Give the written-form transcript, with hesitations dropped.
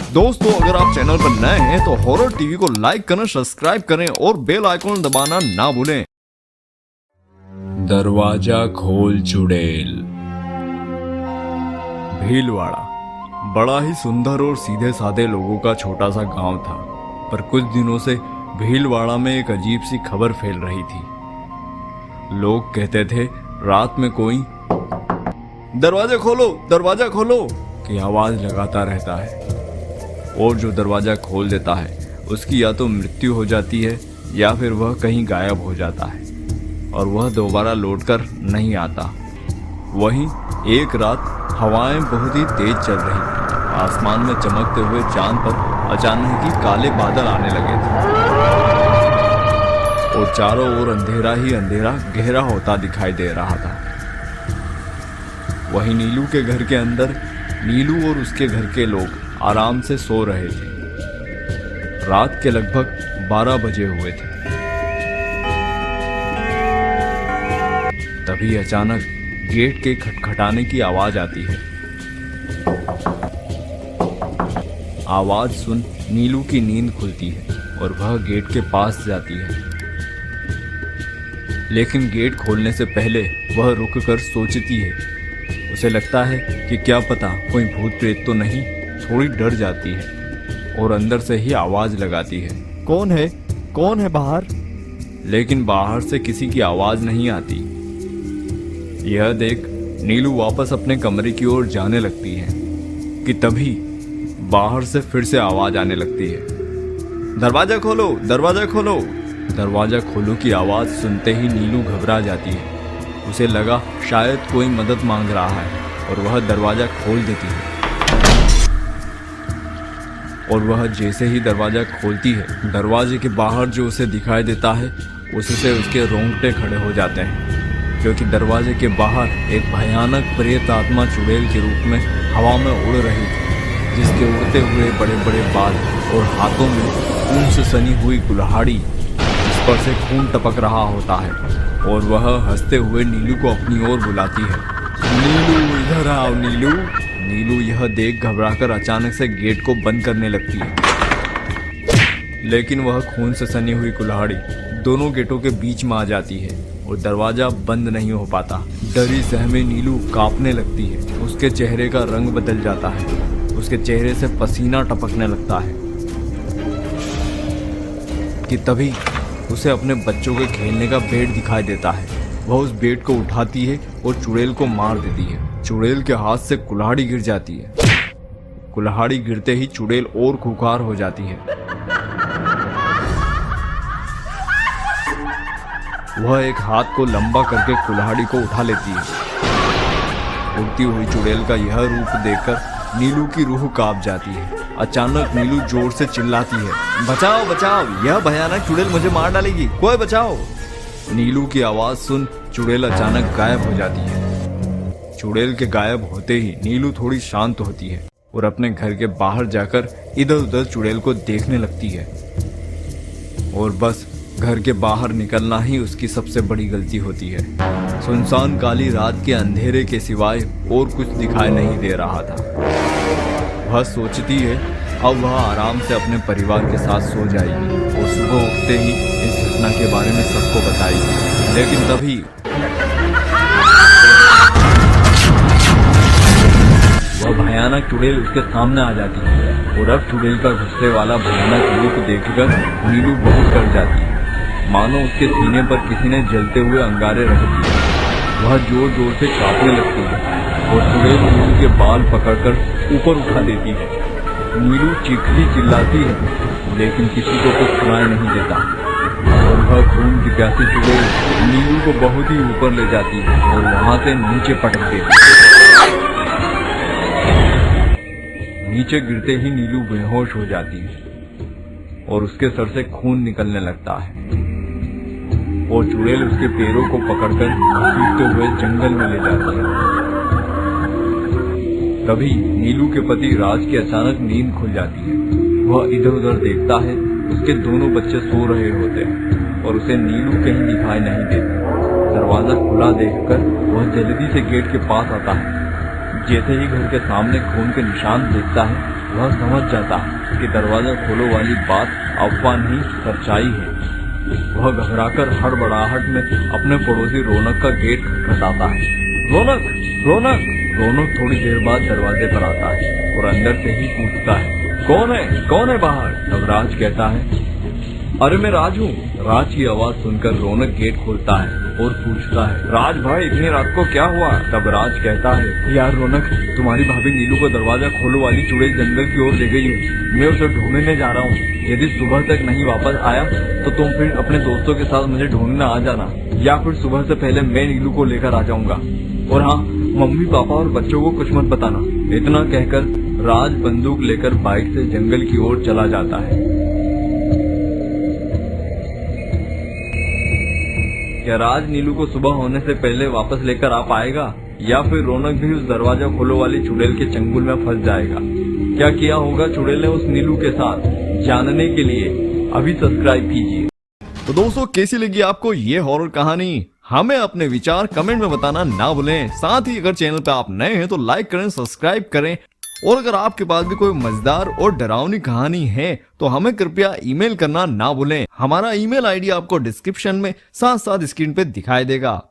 दोस्तों अगर आप चैनल पर नए हैं तो हॉरर टीवी को लाइक करें, सब्सक्राइब करें और बेल आइकॉन दबाना ना भूलें। दरवाजा खोल चुड़ैल। भीलवाड़ा बड़ा ही सुंदर और सीधे साधे लोगों का छोटा सा गांव था, पर कुछ दिनों से भीलवाड़ा में एक अजीब सी खबर फैल रही थी। लोग कहते थे रात में कोई दरवाजा खोलो की आवाज लगाता रहता है, और जो दरवाजा खोल देता है उसकी या तो मृत्यु हो जाती है या फिर वह कहीं गायब हो जाता है और वह दोबारा लौटकर नहीं आता। वहीं एक रात हवाएं बहुत ही तेज चल रही थी। आसमान में चमकते हुए चांद पर अचानक ही काले बादल आने लगे थे और चारों ओर अंधेरा ही अंधेरा गहरा होता दिखाई दे रहा था। वहीं नीलू के घर के अंदर नीलू और उसके घर के लोग आराम से सो रहे थे। रात के लगभग 12 बजे हुए थे। तभी अचानक गेट के खटखटाने की आवाज आती है। आवाज सुन नीलू की नींद खुलती है और वह गेट के पास जाती है, लेकिन गेट खोलने से पहले वह रुककर सोचती है। उसे लगता है कि क्या पता कोई भूत प्रेत तो नहीं। थोड़ी डर जाती है और अंदर से ही आवाज लगाती है, कौन है बाहर? लेकिन बाहर से किसी की आवाज नहीं आती। यह देख नीलू वापस अपने कमरे की ओर जाने लगती है कि तभी बाहर से फिर से आवाज आने लगती है, दरवाजा खोलो। दरवाजा खोलो की आवाज सुनते ही नीलू घबरा जाती है। उसे लगा शायद कोई मदद मांग रहा है और वह दरवाजा खोल देती है। और वह जैसे ही दरवाजा खोलती है, दरवाजे के बाहर जो उसे दिखाई देता है उससे उसके रोंगटे खड़े हो जाते हैं, क्योंकि दरवाजे के बाहर एक भयानक प्रेत आत्मा चुड़ैल के रूप में हवा में उड़ रही थी, जिसके उड़ते हुए बड़े बड़े बाल और हाथों में खून से सनी हुई कुल्हाड़ी, जिस पर से खून टपक रहा होता है। और वह हंसते हुए नीलू को अपनी ओर बुलाती है, नीलू इधर आओ नीलू। नीलू यह देख घबराकर अचानक से गेट को बंद करने लगती है, लेकिन वह खून से सनी हुई कुल्हाड़ी दोनों गेटों के बीच में आ जाती है और दरवाजा बंद नहीं हो पाता। डरी सहमे नीलू कांपने लगती है। उसके चेहरे का रंग बदल जाता है, उसके चेहरे से पसीना टपकने लगता है कि तभी उसे अपने बच्चों के खेलने का बेड दिखाई देता है। वह उस बेड को उठाती है और चुड़ैल को मार देती है। चुड़ैल के हाथ से कुल्हाड़ी गिर जाती है। कुल्हाड़ी गिरते ही चुड़ैल और खुंखार हो जाती है। वह एक हाथ को लंबा करके कुल्हाड़ी को उठा लेती है। उड़ती हुई चुड़ैल का यह रूप देखकर नीलू की रूह कांप जाती है। अचानक नीलू जोर से चिल्लाती है, बचाओ, यह भयानक चुड़ैल मुझे मार डालेगी, कोई बचाओ। नीलू की आवाज सुन चुड़ैल अचानक गायब हो जाती है। चुड़ैल के गायब होते ही नीलू थोड़ी शांत होती है और अपने घर के बाहर जाकर इधर उधर चुड़ैल को देखने लगती है। और बस घर के बाहर निकलना ही उसकी सबसे बड़ी गलती होती है। सुनसान काली रात के अंधेरे के सिवाय और कुछ दिखाई नहीं दे रहा था। वह सोचती है अब वह आराम से अपने परिवार के साथ सो जाएगी और सुबह उठते ही इस घटना के बारे में सबको बताएगी। लेकिन तभी वह भयानक चुड़ैल उसके सामने आ जाती है और अब चुड़ैल का गुस्से वाला भयानक रूप देखकर नीलू बहुत डर जाती है, मानो उसके सीने पर किसी ने जलते हुए अंगारे रख दिए। वह जोर जोर से कांपने लगती है और चुड़ैल नीलू के बाल पकड़कर ऊपर उठा देती है। नीलू चीखती चिल्लाती है, लेकिन किसी को कुछ सुनाई नहीं देता और वह खून की प्यासी चुड़ैल नीलू को बहुत ही ऊपर ले जाती है और वहां से नीचे पटक देती है। नीचे गिरते ही नीलू बेहोश हो जाती है और उसके सर से खून निकलने लगता है और चुड़ैल उसके पैरों को पकड़कर घसीटते हुए जंगल में ले जाती है। तभी नीलू के पति राज की अचानक नींद खुल जाती है। वह इधर उधर देखता है, उसके दोनों बच्चे सो रहे होते हैं और उसे नीलू कहीं दिखाई नहीं देती। दरवाजा खुला देखकर वह जल्दी से गेट के पास आता है। जैसे ही घर के सामने खून के निशान देखता है, वह समझ जाता है कि दरवाजा खोलो वाली बात अफवाह नहीं सच्चाई है। वह घबराकर हड़बड़ाहट में अपने पड़ोसी रौनक का गेट खटखटाता है। रौनक, रौनक। रौनक थोड़ी देर बाद दरवाजे पर आता है और अंदर से ही पूछता है, कौन है बाहर? तब राज कहता है, अरे मैं राज हूँ। राज की आवाज सुनकर रौनक गेट खोलता है और पूछता है, राज भाई इतनी रात को क्या हुआ? तब राज कहता है, यार रौनक, तुम्हारी भाभी नीलू को दरवाजा खोलो वाली चुड़ैल जंगल की ओर ले गई है। मैं उसे ढूंढने जा रहा हूँ। यदि सुबह तक नहीं वापस आया तो तुम फिर अपने दोस्तों के साथ मुझे ढूंढने आ जाना, या फिर सुबह से पहले मैं नीलू को लेकर आ जाऊंगा। और हाँ, मम्मी पापा और बच्चों को कुछ मत बताना। इतना कहकर राज बंदूक लेकर बाइक से जंगल की ओर चला जाता है। क्या राज नीलू को सुबह होने से पहले वापस लेकर आ पाएगा, या फिर रौनक भी उस दरवाजा खोलो वाली चुड़ैल के चंगुल में फंस जाएगा? क्या किया होगा चुड़ैल ने उस नीलू के साथ, जानने के लिए अभी सब्सक्राइब कीजिए। तो दोस्तों, कैसी लगी आपको ये हॉरर कहानी? हमें अपने विचार कमेंट में बताना ना भूलें। साथ ही अगर चैनल पे आप नए हैं तो लाइक करें, सब्सक्राइब करें। और अगर आपके पास भी कोई मजेदार और डरावनी कहानी है तो हमें कृपया ईमेल करना ना भूलें। हमारा ईमेल आईडी आपको डिस्क्रिप्शन में साथ साथ स्क्रीन पे दिखाई देगा।